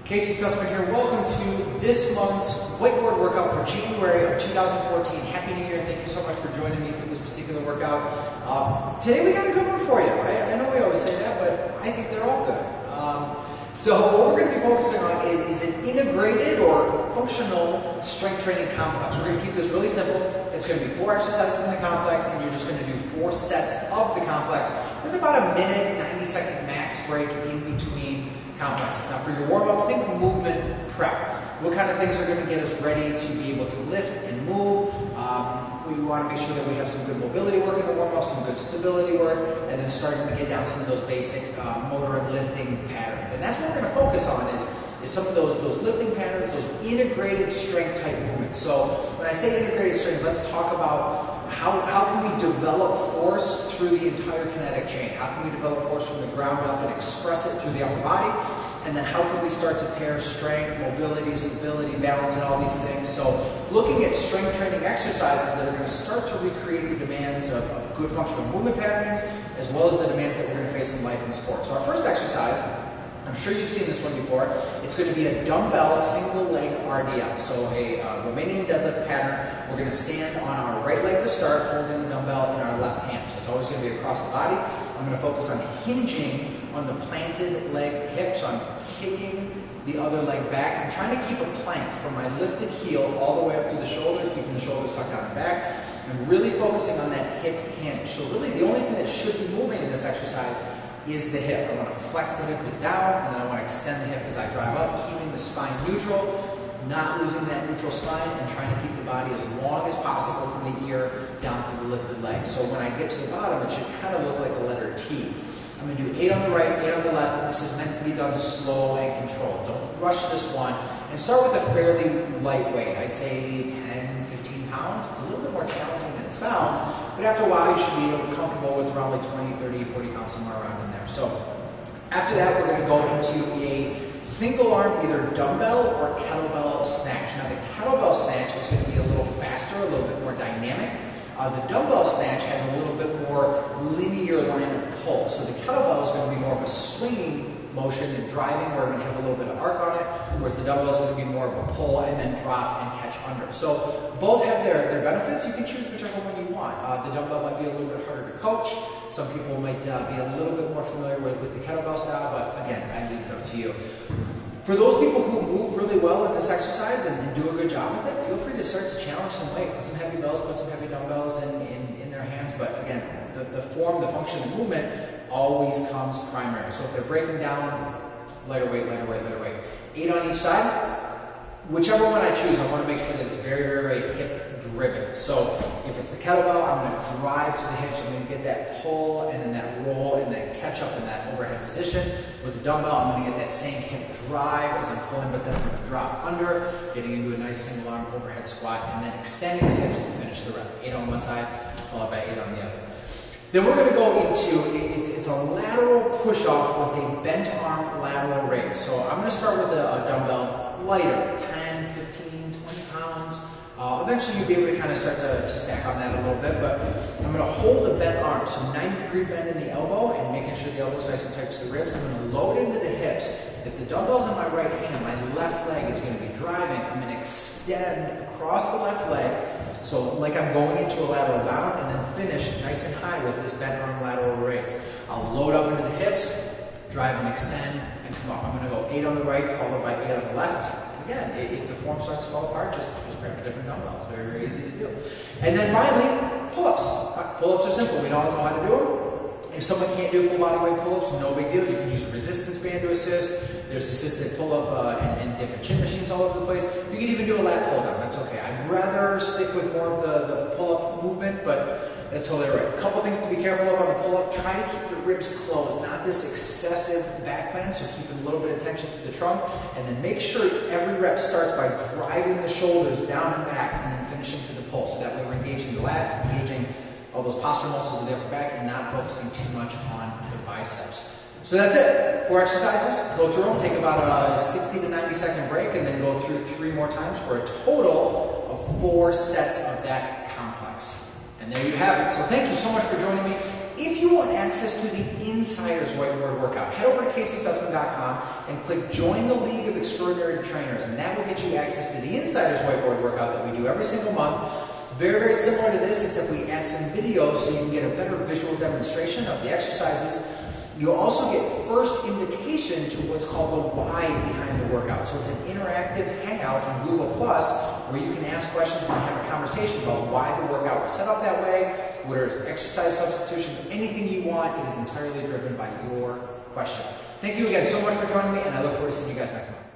Casey Sussman here. Welcome to this month's whiteboard workout for January of 2014. Happy New Year, and thank you so much for joining me for this particular workout. Today we got a good one for you. I know we always say that, but I think they're all good. So what we're going to be focusing on is an integrated or functional strength training complex. We're going to keep this really simple. It's going to be 4 exercises in the complex, and you're just going to do 4 sets of the complex with about a minute, 90-second max break in between complexes. Now for your warm-up, think movement prep. What kind of things are going to get us ready to be able to lift and move? We want to make sure that we have some good mobility work in the warm-up, some good stability work, and then starting to get down some of those basic motor and lifting patterns. And that's what we're going to focus on is some of those lifting patterns, those integrated strength type movements. So when I say integrated strength, let's talk about how can we develop force through the entire kinetic chain? How can we develop force from the ground up and express it through the upper body? And then how can we start to pair strength, mobility, stability, balance, and all these things? So looking at strength training exercises that are going to start to recreate the demands of good functional movement patterns, as well as the demands that we're going to face in life and sport. So our first exercise, I'm sure you've seen this one before. It's going to be a dumbbell single leg RDL. So a Romanian deadlift pattern. We're going to stand on our right leg to start, holding the dumbbell in our left hand. So it's always going to be across the body. I'm going to focus on hinging on the planted leg hip. So I'm kicking the other leg back. I'm trying to keep a plank from my lifted heel all the way up to the shoulder, keeping the shoulders tucked down and back. I'm really focusing on that hip hinge. So really the only thing that should be moving in this exercise is the hip. I want to flex the hip down, and then I want to extend the hip as I drive up, keeping the spine neutral, not losing that neutral spine, and trying to keep the body as long as possible from the ear down to the lifted leg. So when I get to the bottom, it should kind of look like a letter T. I'm going to do 8 on the right, 8 on the left, and this is meant to be done slow and controlled. Don't rush this one, and start with a fairly light weight. I'd say 10, 15 pounds. It's a little bit more challenging than it sounds, but after a while you should be comfortable with around like 20, 30, 40 pounds, somewhere around in there. So after that, we're going to go into a single arm, either dumbbell or kettlebell snatch. Now the kettlebell snatch is going to be a little faster, a little bit more dynamic. The dumbbell snatch has a little bit more linear line of pull. So the kettlebell is going to be more of a swinging motion and driving, where we're going to have a little bit of arc on it, whereas the dumbbell is going to be more of a pull and then drop and catch under. So both have their benefits. You can choose whichever one you want. The dumbbell might be a little bit harder to coach. Some people might be a little bit more familiar with the kettlebell style, but again, I leave it up to you. For those people who move really well in this exercise and do a good job with it, feel free to start to challenge some weight. Put some heavy bells, put some heavy dumbbells in their hands. But again, the form, the function, the movement always comes primary. So if they're breaking down, lighter weight, lighter weight, lighter weight. 8 on each side. Whichever one I choose, I want to make sure that it's very, very, very hip driven. So if it's the kettlebell, I'm going to drive to the hips. I'm going to get that pull and then that roll and that catch up in that overhead position. With the dumbbell, I'm going to get that same hip drive as I'm pulling, but then I'm going to drop under, getting into a nice single arm overhead squat, and then extending the hips to finish the rep. 8 on one side, followed by 8 on the other. Then we're going to go into, it's a lateral push-off with a bent arm lateral raise. So I'm going to start with a dumbbell lighter, 10, 15, 20 pounds. Eventually you'll be able to kind of start to stack on that a little bit, but I'm going to hold a bent arm, so 90-degree bend in the elbow and making sure the elbow is nice and tight to the ribs. I'm going to load into the hips. If the dumbbell's in my right hand, my left leg is going to be driving. I'm going to extend across the left leg, so like I'm going into a lateral bound, and then finish nice and high with this bent arm lateral raise. I'll load up into the hips, drive and extend, and come up. I'm going to go 8 on the right, followed by 8 on the left. Again, if the form starts to fall apart, just grab a different dumbbell. It's very, very easy to do. And then finally, pull-ups. Pull-ups are simple. We all know how to do them. If someone can't do full body weight pull-ups, no big deal. You can use a resistance band to assist. There's assisted pull-up and dip and chin machines all over the place. You can even do a lat pull-down. That's okay. I'd rather stick with more of the pull-up movement, but that's totally right. A couple things to be careful of on the pull-up. Try to keep the ribs closed, not this excessive back bend, so keep a little bit of tension through the trunk, and then make sure every rep starts by driving the shoulders down and back and then finishing through the pull. So that way we're engaging the lats, engaging all those postural muscles of the upper back, and not focusing too much on the biceps. So that's it. 4 exercises. Go through them. Take about a 60 to 90 second break, and then go through 3 more times for a total of 4 sets of that complex. And there you have it. So thank you so much for joining me. If you want access to the Insiders Whiteboard Workout, head over to CaseyStutzman.com and click Join the League of Extraordinary Trainers, and that will get you access to the Insiders Whiteboard Workout that we do every single month. Very, very similar to this, except we add some videos so you can get a better visual demonstration of the exercises. You'll also get first invitation to what's called the why behind the workout. So it's an interactive hangout on Google Plus where you can ask questions and have a conversation about why the workout was set up that way, what are exercise substitutions, anything you want. It is entirely driven by your questions. Thank you again so much for joining me, and I look forward to seeing you guys next month.